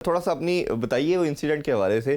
थोड़ा सा अपनी बताइए वो इंसिडेंट के हवाले से,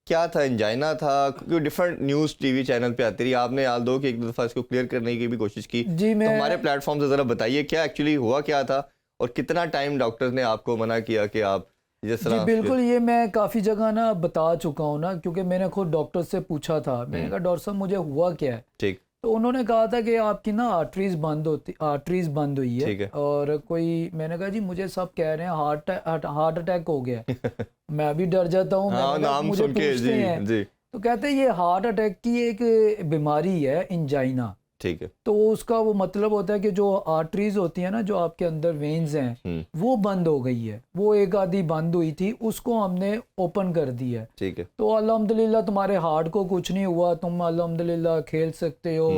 क्या था? एंजाइना था? क्योंकि डिफरेंट न्यूज़ टीवी चैनल पे आती रही, आपने याद दो कि एक दो दफ़ा इसको क्लियर करने की भी कोशिश की, जी तो मैं हमारे प्लेटफॉर्म से ज़रा बताइए क्या एक्चुअली हुआ क्या था और कितना टाइम डॉक्टर्स ने आपको मना किया कि आप जिस जी तरह बिल्कुल, ये मैं काफ़ी जगह ना बता चुका हूँ ना, क्योंकि मैंने खुद डॉक्टर से पूछा था। मैंने कहा डॉक्टर साहब मुझे हुआ क्या है, ठीक तो उन्होंने कहा था कि आपकी ना आर्टरीज बंद हुई है। ठीक है। और कोई, मैंने कहा जी मुझे सब कह रहे हैं हार्ट अटैक हो गया है। मैं भी डर जाता हूँ। हाँ, मैंने कहा नाम मुझे सुन के पूछते जी हैं, जी। तो कहते हैं ये हार्ट अटैक की एक बीमारी है, इंजाइना। ठीक है। तो उसका वो मतलब होता है कि जो आर्टरीज होती है ना, जो आपके अंदर वेन्स हैं, वो बंद हो गई है। वो एक आधी बंद हुई थी, उसको हमने ओपन कर दी है। ठीक है। तो अल्हम्दुलिल्लाह तुम्हारे हार्ट को कुछ नहीं हुआ, तुम अल्हम्दुलिल्लाह खेल सकते हो,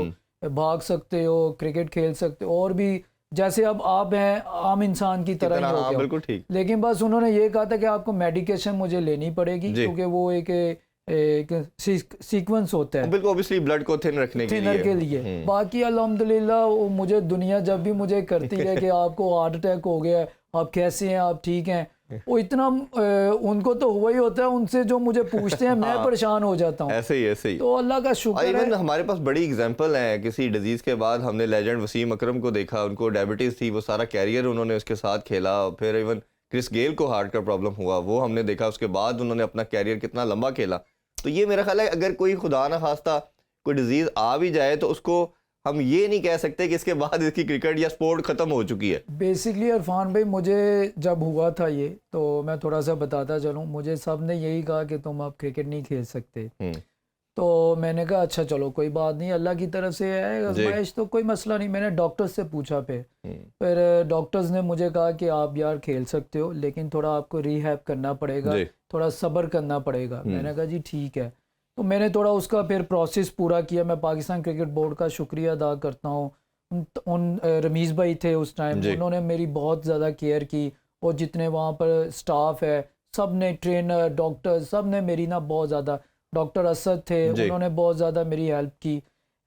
भाग सकते हो, क्रिकेट खेल सकते हो, और भी जैसे अब आप हैं आम इंसान की तरह कितना, ही हो हाँ गया हो। बिल्कुल ठीक। लेकिन बस उन्होंने ये कहा था कि आपको मेडिकेशन मुझे लेनी पड़ेगी, जी क्योंकि वो एक सीक्वेंस होता है बिल्कुल, ऑब्वियसली ब्लड को थिन रखने के थिनर लिए। के लिए। बाकी अल्हम्दुलिल्लाह वो मुझे दुनिया जब भी मुझे करती है कि आपको हार्ट अटैक हो गया है, आप कैसे हैं, आप ठीक हैं, वो इतना उनको तो हुआ ही होता है, उनसे जो मुझे पूछते हैं मैं हाँ, परेशान हो जाता हूँ। ऐसे ही ऐसे ही। तो अल्लाह का और शुक्र इवन है। हमारे पास बड़ी एग्जांपल है, किसी डिजीज़ के बाद हमने लेजेंड वसीम अकरम को देखा, उनको डायबिटीज़ थी, वो सारा कैरियर उन्होंने उसके साथ खेला। फिर इवन क्रिस गेल को हार्ट का प्रॉब्लम हुआ, वो हमने देखा, उसके बाद उन्होंने अपना कैरियर कितना लंबा खेला। तो ये मेरा ख्याल है अगर कोई खुदा ना खास्ता कोई डिजीज़ आ भी जाए तो उसको हम ये नहीं कह सकते कि इसके बाद इसकी क्रिकेट या स्पोर्ट ख़त्म हो चुकी है। बेसिकली इरफान भाई, मुझे जब हुआ था ये, तो मैं थोड़ा सा बताता चलूँ, मुझे सब ने यही कहा कि तुम अब क्रिकेट नहीं खेल सकते। तो मैंने कहा अच्छा चलो कोई बात नहीं, अल्लाह की तरफ से है जी। आजमाइश, तो कोई मसला नहीं। मैंने डॉक्टर से पूछा, फिर डॉक्टर्स ने मुझे कहा कि आप यार खेल सकते हो, लेकिन थोड़ा आपको रिहैब करना पड़ेगा, जी। थोड़ा सब्र करना पड़ेगा। मैंने कहा जी ठीक है। तो मैंने थोड़ा उसका फिर प्रोसेस पूरा किया। मैं पाकिस्तान क्रिकेट बोर्ड का शुक्रिया अदा करता हूँ। रमीज़ भाई थे उस टाइम, जी। उन्होंने मेरी बहुत ज़्यादा केयर की, और जितने वहाँ पर स्टाफ है सब ने, ट्रेनर, डॉक्टर, सब ने मेरी ना बहुत ज़्यादा, डॉक्टर असद थे, जी। उन्होंने बहुत ज़्यादा मेरी हेल्प की।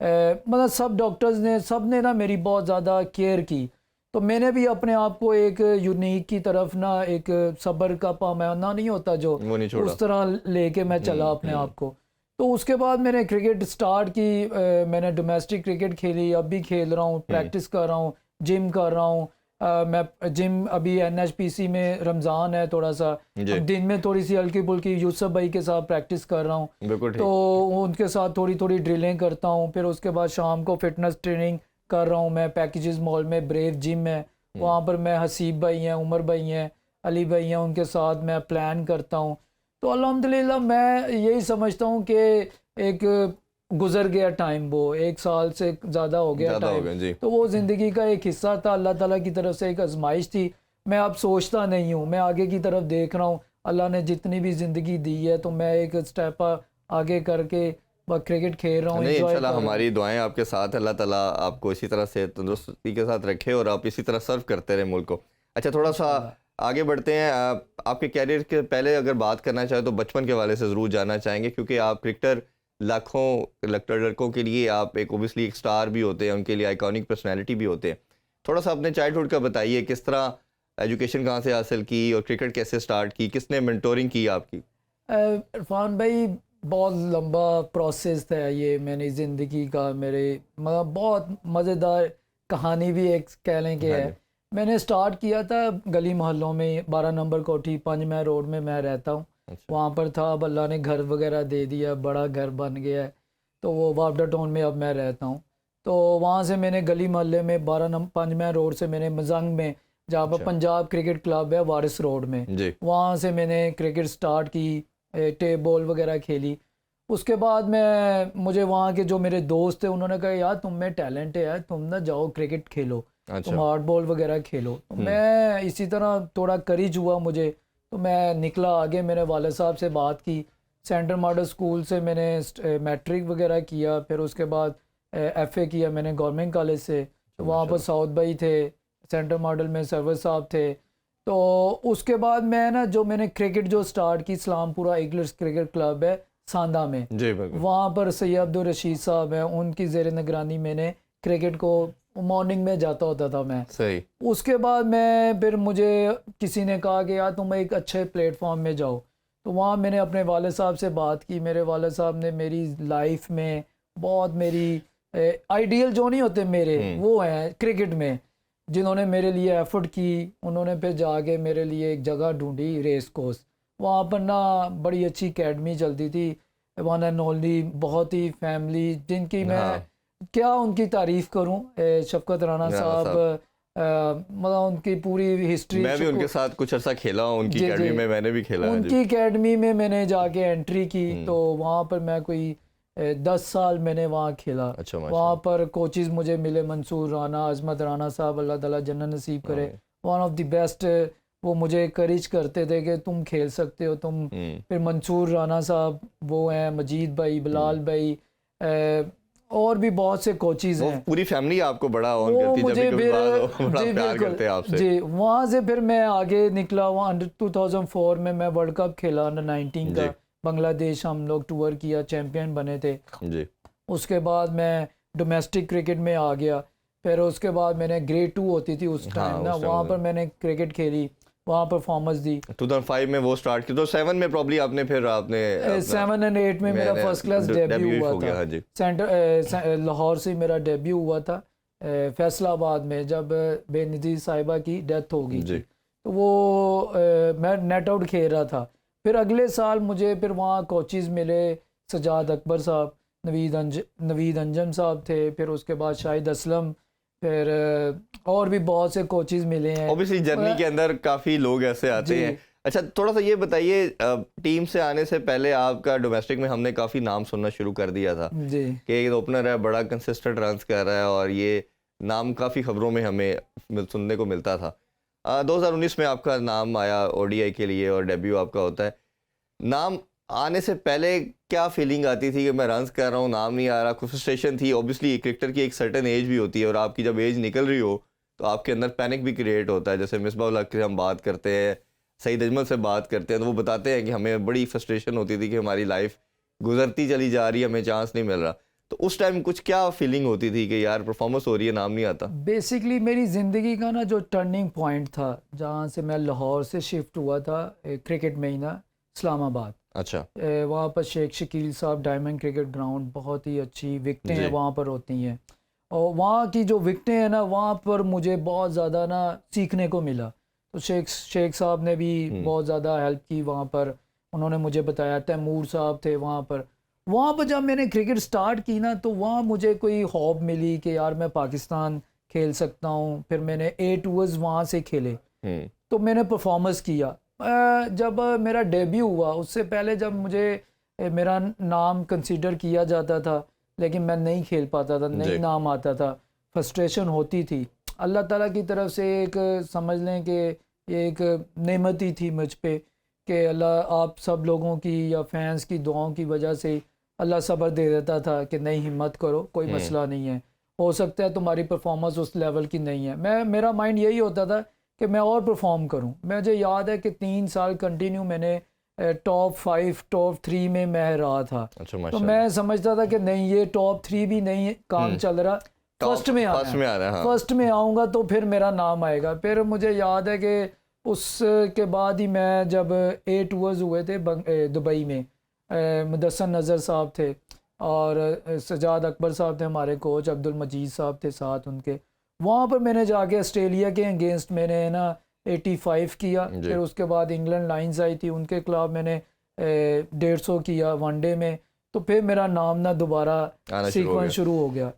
मतलब सब डॉक्टर्स ने, सब ने ना मेरी बहुत ज़्यादा केयर की। तो मैंने भी अपने आप को एक यूनिक की तरफ ना, एक सब्र का पैमाना नहीं होता जो, वो नहीं छोड़ा। उस तरह लेके मैं चला अपने आप को। तो उसके बाद मैंने क्रिकेट स्टार्ट की। मैंने डोमेस्टिक क्रिकेट खेली, अब भी खेल रहा हूँ, प्रैक्टिस कर रहा हूँ, जिम कर रहा हूँ। मैं जिम अभी NHPC में, रमज़ान है थोड़ा सा, जी। अब दिन में थोड़ी सी हल्की फुल्की यूसुफ भाई के साथ प्रैक्टिस कर रहा हूँ। बिल्कुल तो ठीक। उनके साथ थोड़ी थोड़ी ड्रिलें करता हूँ। फिर उसके बाद शाम को फिटनेस ट्रेनिंग कर रहा हूँ मैं पैकेजेस मॉल में, ब्रेव जिम है, वहाँ पर मैं, हसीब भाई हैं, उमर भाई हैं, अली भाई हैं, उनके साथ मैं प्लान करता हूँ। तो अल्हम्दुलिल्लाह मैं यही समझता हूँ कि एक गुजर गया टाइम, वो 1 साल से ज़्यादा हो गया ज़्यादा हो टाइम, गए जी। तो वो ज़िंदगी का एक हिस्सा था, अल्लाह ताला की तरफ से एक आजमाइश थी। मैं अब सोचता नहीं हूँ, मैं आगे की तरफ देख रहा हूँ। अल्लाह ने जितनी भी ज़िंदगी दी है, तो मैं एक स्टेप आगे करके बस क्रिकेट खेल रहा हूँ, नहीं, इंजॉय इंशाल्लाह कर रहा हूँ। हमारी दुआएं आपके साथ है, अल्लाह ताला आपको इसी तरह से तंदुरुस्ती के साथ रखे और आप इसी तरह सर्व करते रहे मुल्क को। अच्छा, थोड़ा सा इंशाल्लाह। आगे बढ़ते हैं। आपके कैरियर के पहले अगर बात करना चाहें तो बचपन के वाले से ज़रूर जानना चाहेंगे, क्योंकि आप क्रिकेटर, लाखों लड़कों के लिए आप एक ओबियसली एक स्टार भी होते हैं, उनके लिए आइकॉनिक पर्सनैलिटी भी होते हैं। थोड़ा सा अपने चाइल्डहुड का बताइए, किस तरह एजुकेशन कहाँ से हासिल की और क्रिकेट कैसे स्टार्ट की, किसने मेंटोरिंग की आपकी? इरफान भाई, बहुत लंबा प्रोसेस था ये मेरी ज़िंदगी का। मेरे मतलब बहुत मज़ेदार कहानी भी एक कह लें कि हाँ है। जी। मैंने स्टार्ट किया था गली मोहल्लों में, 12 नंबर कोठी, 5 माइल रोड में मैं रहता हूँ। अच्छा। वहाँ पर था, अब अल्लाह ने घर वगैरह दे दिया, बड़ा घर बन गया है। तो वो वापडा टाउन में अब मैं रहता हूँ। तो वहाँ से मैंने गली मोहल्ले में 5 माइल रोड से मैंने मजंग में, जहाँ पर अच्छा पंजाब क्रिकेट क्लब है, वारिस रोड में, जी। वहाँ से मैंने क्रिकेट स्टार्ट की, टेप बॉल वगैरह खेली। उसके बाद मुझे वहाँ के जो मेरे दोस्त थे, उन्होंने कहा यार तुम में टैलेंट है यार, तुम ना जाओ क्रिकेट खेलो, तुम अच्छा। हार्ड बॉल वगैरह खेलो। तो मैं इसी तरह थोड़ा करेज हुआ मुझे, तो मैं निकला आगे। मेरे वाले साहब से बात की, सेंटर मॉडल स्कूल से मैंने मैट्रिक वगैरह किया। फिर उसके बाद FA किया मैंने गवर्नमेंट कॉलेज से। तो वहाँ पर साउथ भाई थे, सेंटर मॉडल में सरवर साहब थे। तो उसके बाद मैं ना, जो मैंने क्रिकेट जो स्टार्ट की, इस्लामपुरा ईगल्स क्रिकेट क्लब है सांदा में, जी बिल्कुल। वहाँ पर सैयद अब्दुल रशीद साहब हैं, उनकी ज़ेर निगरानी मैंने क्रिकेट को मॉर्निंग में जाता होता था मैं। सही। उसके बाद मैं फिर मुझे किसी ने कहा कि यार तुम एक अच्छे प्लेटफॉर्म में जाओ, तो वहाँ मैंने अपने वाले साहब से बात की। मेरे वाले साहब ने मेरी लाइफ में बहुत मेरी आइडियल जो नहीं होते मेरे, वो हैं क्रिकेट में, जिन्होंने मेरे लिए एफर्ट की। उन्होंने फिर जाके मेरे लिए एक जगह ढूंढी, रेस कोर्स। वहाँ पर ना बड़ी अच्छी एकेडमी चलती थी, वन एंड ओनली, बहुत ही फैमिली, जिनकी मैं क्या उनकी तारीफ़ करूं, शफकत राना साहब, मतलब उनकी पूरी हिस्ट्री। मैं भी उनके साथ कुछ अर्सा खेला हूँ, उनकी एकेडमी में मैंने भी खेला है। उनकी एकेडमी में मैंने जाके एंट्री की, तो वहाँ पर मैं कोई 10 साल मैंने वहाँ खेला। अच्छा, वहाँ पर कोचेस मुझे मिले, मंसूर राना, अजमत राना साहब, अल्लाह ताला जन्नत नसीब करे, वन ऑफ द बेस्ट। वो मुझे encourage करते थे कि तुम खेल सकते हो तुम। फिर मंसूर राना साहब वो हैं, मजीद भाई, बिलाल भाई, और भी बहुत से कोचेस हैं। पूरी फैमिली आपको बड़ा ऑन वो करती है, मुझे जब भी फिर कोई बात हो, बड़ा जी प्यार बिल्कुल करते हैं आपसे। जी, वहाँ से फिर मैं आगे निकला। वहाँ अंडर 2004 में मैं वर्ल्ड कप खेला, अंडर 19 का। बांग्लादेश हम लोग टूर किया, चैंपियन बने थे जी। उसके बाद मैं डोमेस्टिक क्रिकेट में आ गया। फिर उसके बाद मैंने ग्रेड 2 होती थी उस टाइम ना, वहाँ पर मैंने क्रिकेट खेली, वहाँ परफॉर्मेंस दी। 2005 में वो स्टार्ट की, तो 7 में प्रॉब्ली आपने 7 एंड 8 में मेरा फर्स्ट क्लास डेब्यू हुआ था। सेंटर लाहौर से मेरा डेब्यू हुआ था, फैसलाबाद में, जब बेनज़ीर साहिबा की डेथ हो गई थी। तो वो मैं नेट आउट खेल रहा था। फिर अगले साल मुझे फिर वहाँ कोचेस मिले, सजाद अकबर साहब, नवीद अंजम साहब थे, फिर उसके बाद शाहिद असलम, फिर और भी बहुत से कोचेस मिले हैं। ऑब्वियसली जर्नी के अंदर काफ़ी लोग ऐसे आते हैं। अच्छा, थोड़ा सा ये बताइए, टीम से आने से पहले आपका डोमेस्टिक में हमने काफ़ी नाम सुनना शुरू कर दिया था जी कि एक ओपनर है, बड़ा कंसिस्टेंट रन्स कर रहा है, और ये नाम काफ़ी खबरों में हमें सुनने को मिलता था। 2019 में आपका नाम आया ओडीआई के लिए और डेब्यू आपका होता है। नाम आने से पहले क्या फीलिंग आती थी कि मैं रन्स कर रहा हूँ, नाम नहीं आ रहा? कुछ फ्रस्ट्रेशन थी? ऑब्वियसली क्रिकेटर की एक सर्टेन एज भी होती है, और आपकी जब एज निकल रही हो तो आपके अंदर पैनिक भी क्रिएट होता है। जैसे मिसबाह उल हक से हम बात करते हैं, सईद अजमल से बात करते हैं, तो वो बताते हैं कि हमें बड़ी फ्रस्ट्रेशन होती थी कि हमारी लाइफ गुजरती चली जा रही है, हमें चांस नहीं मिल रहा। तो उस टाइम कुछ क्या फीलिंग होती थी कि यार परफॉर्मेंस हो रही है, नाम नहीं आता? बेसिकली मेरी ज़िंदगी का ना जो टर्निंग पॉइंट था, जहाँ से मैं लाहौर से शिफ्ट हुआ था क्रिकेट में ही ना, इस्लामाबाद। अच्छा। वहाँ पर शेख शकील साहब डायमंड क्रिकेट ग्राउंड, बहुत ही अच्छी विकटें वहाँ पर होती हैं, और वहाँ की जो विकटें हैं ना, वहाँ पर मुझे बहुत ज़्यादा ना सीखने को मिला। तो शेख साहब ने भी बहुत ज़्यादा हेल्प की वहाँ पर, उन्होंने मुझे बताया। तैमूर साहब थे वहाँ पर जब मैंने क्रिकेट स्टार्ट की ना, तो वहाँ मुझे कोई हॉब मिली कि यार मैं पाकिस्तान खेल सकता हूँ। फिर मैंने 8 टूर्स वहाँ से खेले, तो मैंने परफॉर्मेंस किया। जब मेरा डेब्यू हुआ, उससे पहले जब मुझे मेरा नाम कंसीडर किया जाता था, लेकिन मैं नहीं खेल पाता था, नहीं नाम आता था, फ्रस्ट्रेशन होती थी। अल्लाह ताला की तरफ से एक समझ लें कि ये एक नेमत ही थी मुझ पे, कि अल्लाह आप सब लोगों की या फैंस की दुआओं की वजह से अल्लाह सब्र दे देता था कि नहीं, हिम्मत करो, कोई मसला नहीं है, हो सकता है तुम्हारी परफॉर्मेंस उस लेवल की नहीं है। मेरा माइंड यही होता था कि मैं और परफॉर्म करूं। मुझे याद है कि 3 साल कंटिन्यू मैंने टॉप 5 टॉप 3 में मैं रहा था। अच्छा, तो मैं समझता था कि नहीं, ये टॉप 3 भी नहीं काम चल रहा, फर्स्ट में आना, फर्स्ट में आऊँगा तो फिर मेरा नाम आएगा। फिर मुझे याद है कि उसके बाद ही मैं जब 8 टूर्स हुए थे दुबई में, मुदस्सन नज़र साहब थे और सजाद अकबर साहब थे, हमारे कोच अब्दुल मजीद साहब थे साथ उनके। वहाँ पर मैंने जाके ऑस्ट्रेलिया के अगेंस्ट मैंने ना 85 किया। फिर उसके बाद इंग्लैंड लाइन्स आई थी, उनके खिलाफ मैंने 150 किया वनडे में। तो फिर मेरा नाम ना दोबारा सीक्वेंस शुरू हो गया।